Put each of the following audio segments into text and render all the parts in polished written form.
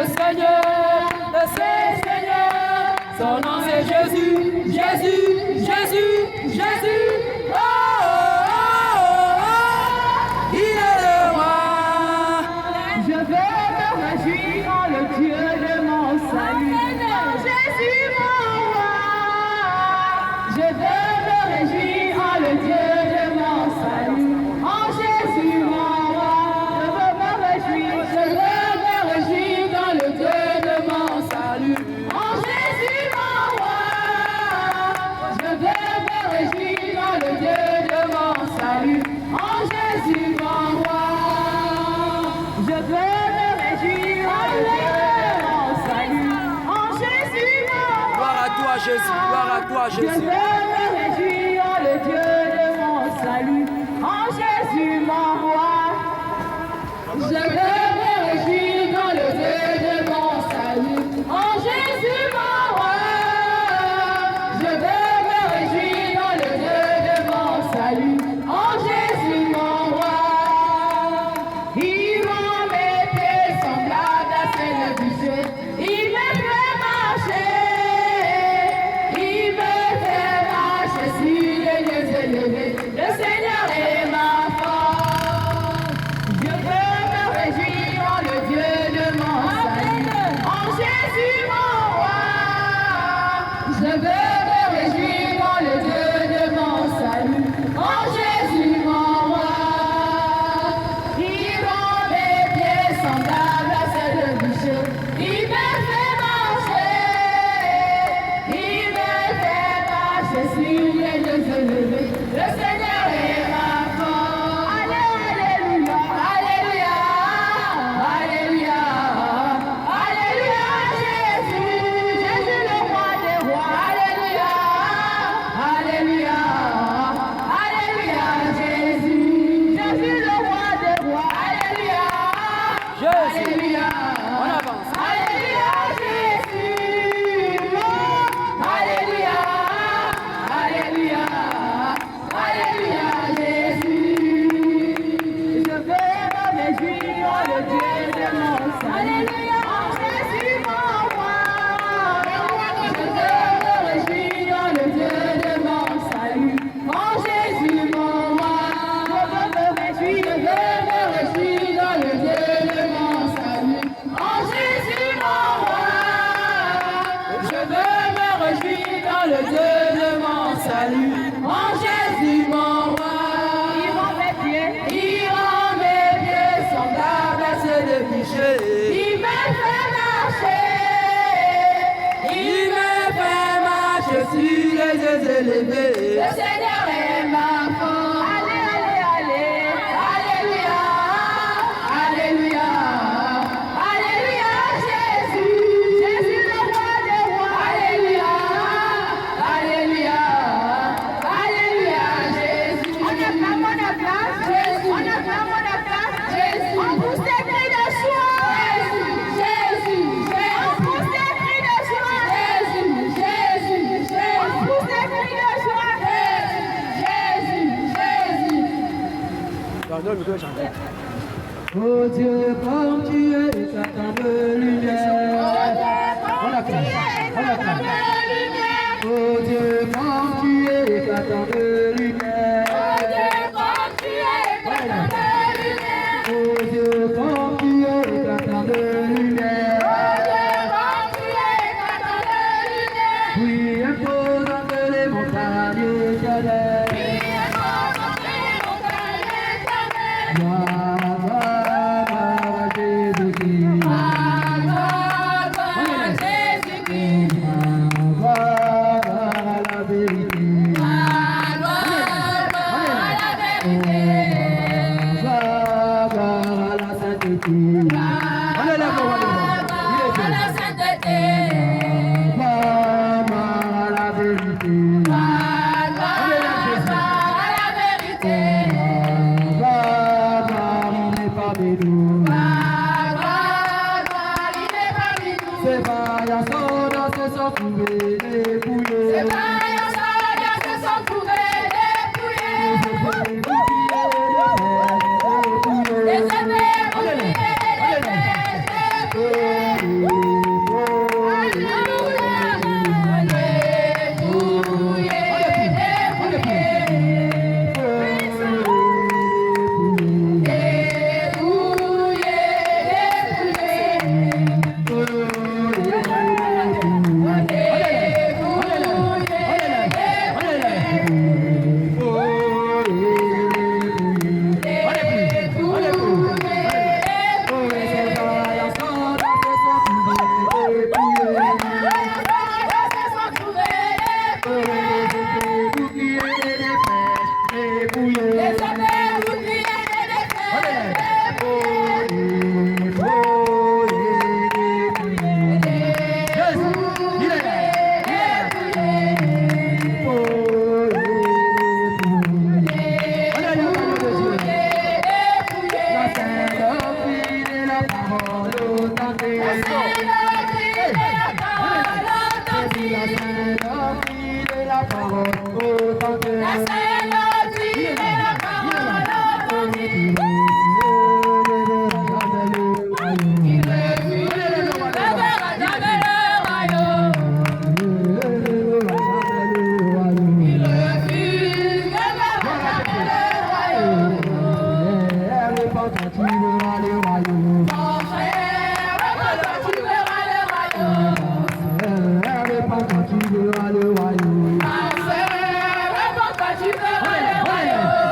le Seigneur, son nom c'est Jésus, Jésus, Jésus, Jésus. Oh, oh, oh, oh, il est le roi. Je vais me réjouir en le Dieu de mon salut. En Jésus mon roi. Je vais me réjouir en le Dieu de mon salut. En Jésus mon roi. Je veux me réjouir. Je veux me réjouir dans le Dieu de mon salut. En Jésus mon roi. Je vais me réjouir dans le Dieu de mon salut. En Jésus mon roi. Je veux me réjouir en le Dieu de mon salut. En Jésus mon roi. Gloire à toi Jésus, gloire à toi Je Jésus. veux me réjouir en le Dieu de mon salut. En Jésus mon roi. Je veux me réjouir dans le Dieu de mon salut. En Jésus mon roi. Je veux me réjouir dans le Dieu de mon salut. En Jésus mon roi. Il rend mes pieds semblables à celles du ciel. Il me fait marcher. Il me fait marcher sur les lieux élevés. Le Seigneur est ma force. Je veux me réjouir en le Dieu de mon salut. En Jésus mon roi. Je veux me réjouir en le Dieu de mon salut. En Jésus mon roi. Il rend mes pieds semblables à celles du ciel. Il me fait marcher. Il me fait marcher sur les lieux élevés. Le Seigneur est ma force. Alléluia, Alléluia, Alléluia, Alléluia, Jésus, Jésus le roi des rois. Alléluia, Alléluia, Alléluia, Jésus, Jésus le roi des rois. Alléluia, Jésus, Alléluia, on avance. Alléluia, Jésus, Alléluia, Alléluia, Alléluia, Jésus. Je veux me réjouir en le Dieu de mon salut. Alléluia, en Jésus mon roi. Je veux me réjouir en le Dieu de mon salut. En Jésus mon roi. Je veux me réjouir dans le Dieu de mon salut. En Jésus mon roi. Je veux me réjouir dans le Dieu de mon salut. En Jésus mon roi. Il rend mes pieds semblables à ceux de Péché. Il me fait marcher. Il me fait marcher sur les lieux élevés. Le Seigneur est ma force. Allez, allez, allez. Alléluia. Alléluia. Alléluia, Jésus. Jésus le roi des rois. Alléluia. Alléluia. Alléluia, Jésus. On acclame, Jésus. On acclame, Jésus. On pousse des cris de joie. Jésus, Jésus. On pousse des cris de joie. Jésus, Jésus, Jésus. On pousse des cris de joie. Jésus, Jésus. Pardon, le micro est chanté. Oh Dieu, comme tu es, Satan de lumière. On acclame, on acclame. Oh Dieu, comme tu es, Satan de lumière. Oh Dieu, comme tu es, Satan de lumière. Oh Dieu, comme tu es, Satan de lumière. Oui, imposant que les montagnes éternelles. C'est pas la soda, c'est sans trouver les bouillons. C'est pas la soda, c'est sans trouver les bouillons. Les épées, les bouillons. verras le royaume. Mon frère, quand tu verras le royaume. Quand tu verras le royaume. Ma sœur, quand tu verras le royaume.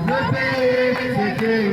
Le pays, c'était